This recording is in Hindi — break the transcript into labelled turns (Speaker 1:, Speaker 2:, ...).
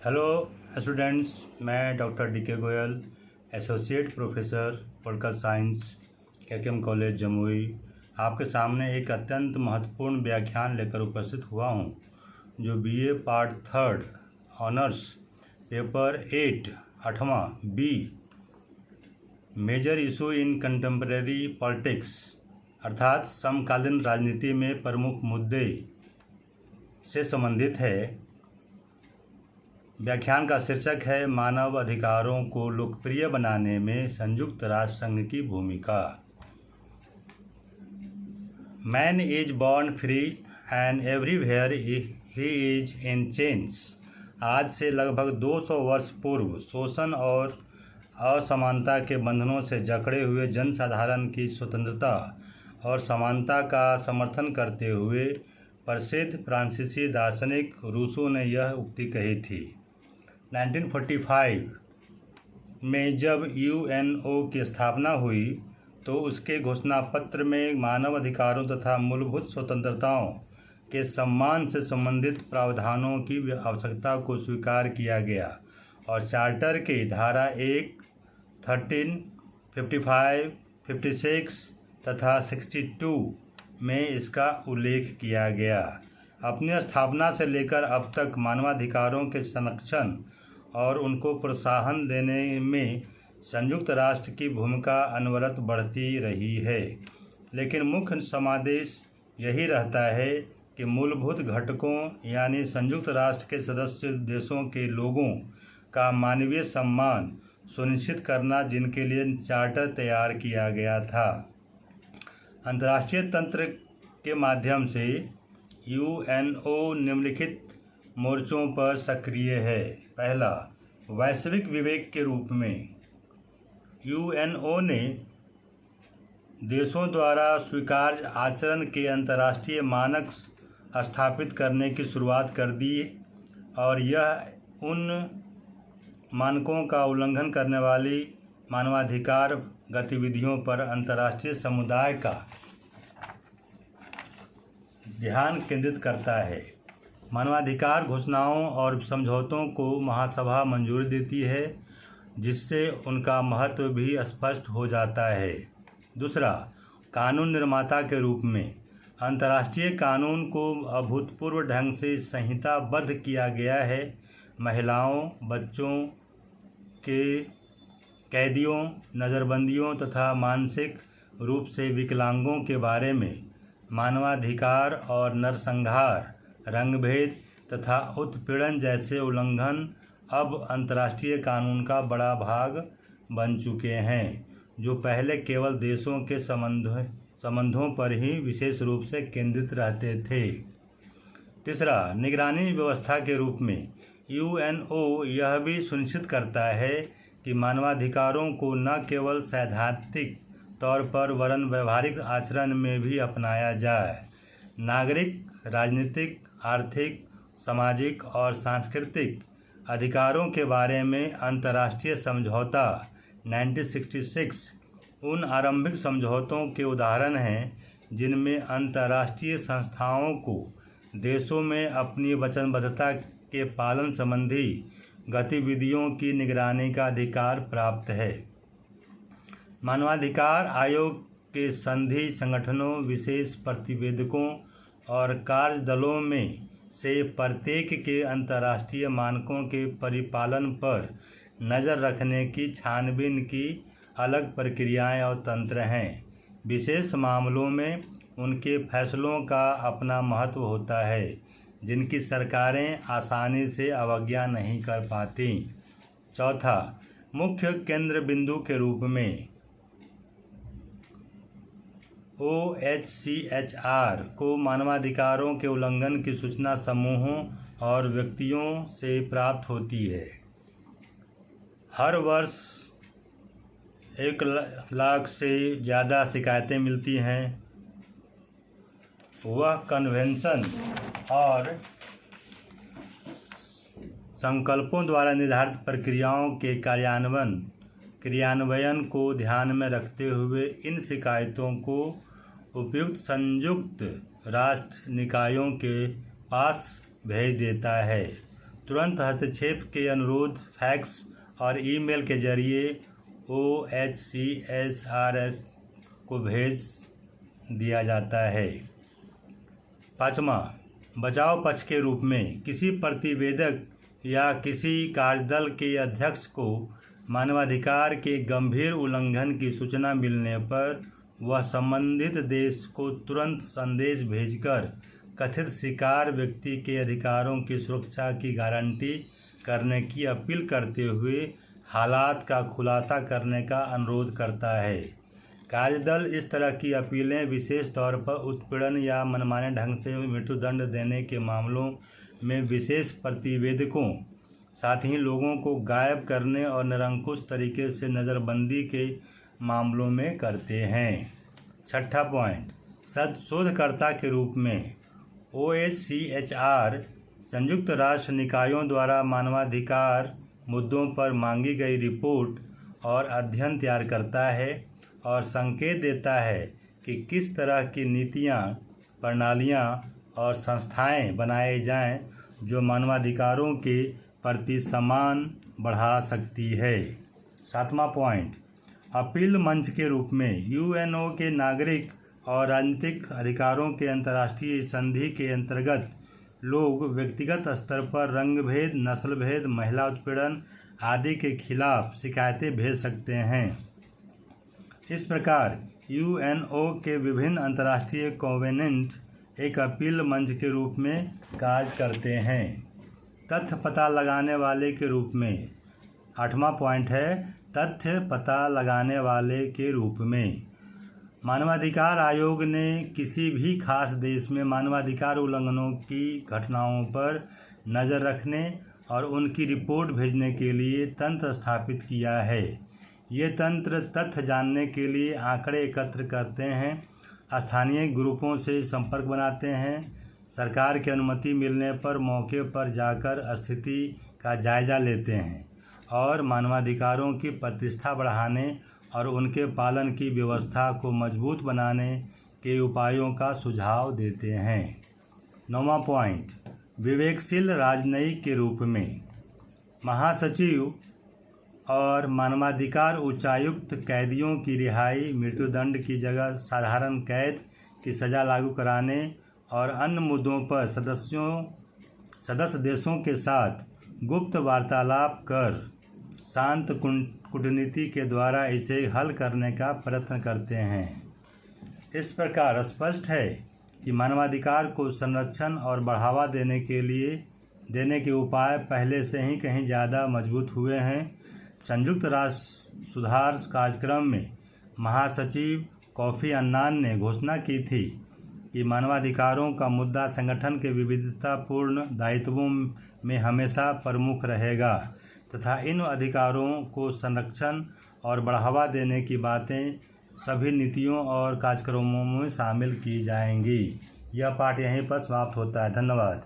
Speaker 1: हेलो स्टूडेंट्स, मैं doctor DK. Goyal, associate professor political science, KKM. College Jamui, आपके सामने एक अत्यंत महत्वपूर्ण व्याख्यान लेकर उपस्थित हुआ हूं, जो बीए पार्ट 3 ऑनर्स पेपर 8 8वां B major issue in contemporary politics अर्थात समकालीन राजनीति में प्रमुख मुद्दे से संबंधित है। व्याख्यान का शीर्षक है मानव अधिकारों को लोकप्रिय बनाने में संयुक्त राष्ट्र संघ की भूमिका। Man is born free and everywhere he is in change. आज से लगभग 200 वर्ष पूर्व शोषण और असमानता के बंधनों से जकड़े हुए जनसाधारण की स्वतंत्रता और समानता का समर्थन करते हुए प्रसिद्ध फ्रांसीसी दार्शनिक रूसो ने यह उक्ति कही थी। 1945 में जब यूएनओ की स्थापना हुई तो उसके घोषणा पत्र में मानव अधिकारों तथा मूलभूत स्वतंत्रताओं के सम्मान से संबंधित प्रावधानों की आवश्यकता को स्वीकार किया गया और चार्टर के धारा 1, 13, 55, 56 तथा 62 में इसका उल्लेख किया गया। अपनी स्थापना से लेकर अब तक मानवाधिकारों के संरक्षण और उनको प्रोत्साहन देने में संयुक्त राष्ट्र की भूमिका अनवरत बढ़ती रही है, लेकिन मुख्य समादेश यही रहता है कि मूलभूत घटकों यानी संयुक्त राष्ट्र के सदस्य देशों के लोगों का मानवीय सम्मान सुनिश्चित करना, जिनके लिए चार्टर तैयार किया गया था। अंतर्राष्ट्रीय तंत्र के माध्यम से यूएनओ निम्नलिखित मोर्चों पर सक्रिय है। पहला, वैश्विक विवेक के रूप में यूएनओ ने देशों द्वारा स्वीकार्य आचरण के अंतर्राष्ट्रीय मानक स्थापित करने की शुरुआत कर दी और यह उन मानकों का उल्लंघन करने वाली मानवाधिकार गतिविधियों पर अंतर्राष्ट्रीय समुदाय का ध्यान केंद्रित करता है। मानवाधिकार घोषणाओं और समझौतों को महासभा मंजूरी देती है, जिससे उनका महत्व भी स्पष्ट हो जाता है। दूसरा, कानून निर्माता के रूप में अंतर्राष्ट्रीय कानून को अभूतपूर्व ढंग से संहिताबद्ध किया गया है। महिलाओं, बच्चों के कैदियों, नज़रबंदियों तथा मानसिक रूप से विकलांगों के बारे में मानवाधिकार और नरसंहार, रंगभेद तथा उत्पीड़न जैसे उल्लंघन अब अंतर्राष्ट्रीय कानून का बड़ा भाग बन चुके हैं, जो पहले केवल देशों के संबंधों पर ही विशेष रूप से केंद्रित रहते थे। तीसरा, निगरानी व्यवस्था के रूप में यूएनओ यह भी सुनिश्चित करता है कि मानवाधिकारों को न केवल सैद्धांतिक तौर पर वरन व्यवहारिक आचरण में भी अपनाया जाए। नागरिक, राजनीतिक, आर्थिक, सामाजिक और सांस्कृतिक अधिकारों के बारे में अंतर्राष्ट्रीय समझौता 1966 उन आरंभिक समझौतों के उदाहरण हैं जिनमें अंतर्राष्ट्रीय संस्थाओं को देशों में अपनी वचनबद्धता के पालन संबंधी गतिविधियों की निगरानी का अधिकार प्राप्त है। मानवाधिकार आयोग के संधि संगठनों, विशेष प्रतिवेदकों और कार्यदलों में से प्रत्येक के अंतर्राष्ट्रीय मानकों के परिपालन पर नज़र रखने की छानबीन की अलग प्रक्रियाएं और तंत्र हैं। विशेष मामलों में उनके फैसलों का अपना महत्व होता है, जिनकी सरकारें आसानी से अवज्ञा नहीं कर पाती। चौथा, मुख्य केंद्र बिंदु के रूप में OHCHR को मानवाधिकारों के उल्लंघन की सूचना समूहों और व्यक्तियों से प्राप्त होती है। हर वर्ष 1 लाख से ज़्यादा शिकायतें मिलती हैं। वह कन्वेंशन और संकल्पों द्वारा निर्धारित प्रक्रियाओं के क्रियान्वयन को ध्यान में रखते हुए इन शिकायतों को उपयुक्त संयुक्त राष्ट्र निकायों के पास भेज देता है। तुरंत हस्तक्षेप के अनुरोध फैक्स और ईमेल के जरिए OHCHRs को भेज दिया जाता है। 5वां, बचाव पक्ष के रूप में किसी प्रतिवेदक या किसी कार्यदल के अध्यक्ष को मानवाधिकार के गंभीर उल्लंघन की सूचना मिलने पर वह संबंधित देश को तुरंत संदेश भेजकर कथित शिकार व्यक्ति के अधिकारों की सुरक्षा की गारंटी करने की अपील करते हुए हालात का खुलासा करने का अनुरोध करता है। कार्यदल इस तरह की अपीलें विशेष तौर पर उत्पीड़न या मनमाने ढंग से मृत्युदंड देने के मामलों में विशेष प्रतिवेदकों, साथ ही लोगों को गायब करने और निरंकुश तरीके से नज़रबंदी के मामलों में करते हैं। 6ठा पॉइंट, शोधकर्ता के रूप में OHCHR संयुक्त राष्ट्र निकायों द्वारा मानवाधिकार मुद्दों पर मांगी गई रिपोर्ट और अध्ययन तैयार करता है और संकेत देता है कि किस तरह की नीतियां, प्रणालियां और संस्थाएं बनाए जाएं जो मानवाधिकारों के प्रति सम्मान बढ़ा सकती है। 7वां पॉइंट, अपील मंच के रूप में UNO के नागरिक और राजनीतिक अधिकारों के अंतर्राष्ट्रीय संधि के अंतर्गत लोग व्यक्तिगत स्तर पर रंगभेद, नस्लभेद, महिला उत्पीड़न आदि के खिलाफ शिकायतें भेज सकते हैं। इस प्रकार UNO के विभिन्न अंतर्राष्ट्रीय कॉन्वेनेंट एक अपील मंच के रूप में कार्य करते हैं। तथ्य पता लगाने वाले के रूप में 8वां पॉइंट है, तथ्य पता लगाने वाले के रूप में मानवाधिकार आयोग ने किसी भी खास देश में मानवाधिकार उल्लंघनों की घटनाओं पर नज़र रखने और उनकी रिपोर्ट भेजने के लिए तंत्र स्थापित किया है। ये तंत्र तथ्य जानने के लिए आंकड़े एकत्र करते हैं, स्थानीय ग्रुपों से संपर्क बनाते हैं, सरकार की अनुमति मिलने पर मौके पर जाकर स्थिति का जायज़ा लेते हैं और मानवाधिकारों की प्रतिष्ठा बढ़ाने और उनके पालन की व्यवस्था को मजबूत बनाने के उपायों का सुझाव देते हैं। 9वां पॉइंट, विवेकशील राजनयिक के रूप में महासचिव और मानवाधिकार उच्चायुक्त कैदियों की रिहाई, मृत्युदंड की जगह साधारण कैद की सज़ा लागू कराने और अन्य मुद्दों पर सदस्य देशों के साथ गुप्त वार्तालाप कर शांत कूटनीति के द्वारा इसे हल करने का प्रयत्न करते हैं। इस प्रकार स्पष्ट है कि मानवाधिकार को संरक्षण और बढ़ावा देने के उपाय पहले से ही कहीं ज़्यादा मजबूत हुए हैं। संयुक्त राष्ट्र सुधार कार्यक्रम में महासचिव कोफी अन्नान ने घोषणा की थी कि मानवाधिकारों का मुद्दा संगठन के विविधतापूर्ण दायित्वों में हमेशा प्रमुख रहेगा तथा इन अधिकारों को संरक्षण और बढ़ावा देने की बातें सभी नीतियों और कार्यक्रमों में शामिल की जाएंगी। यह पाठ यहीं पर समाप्त होता है। धन्यवाद।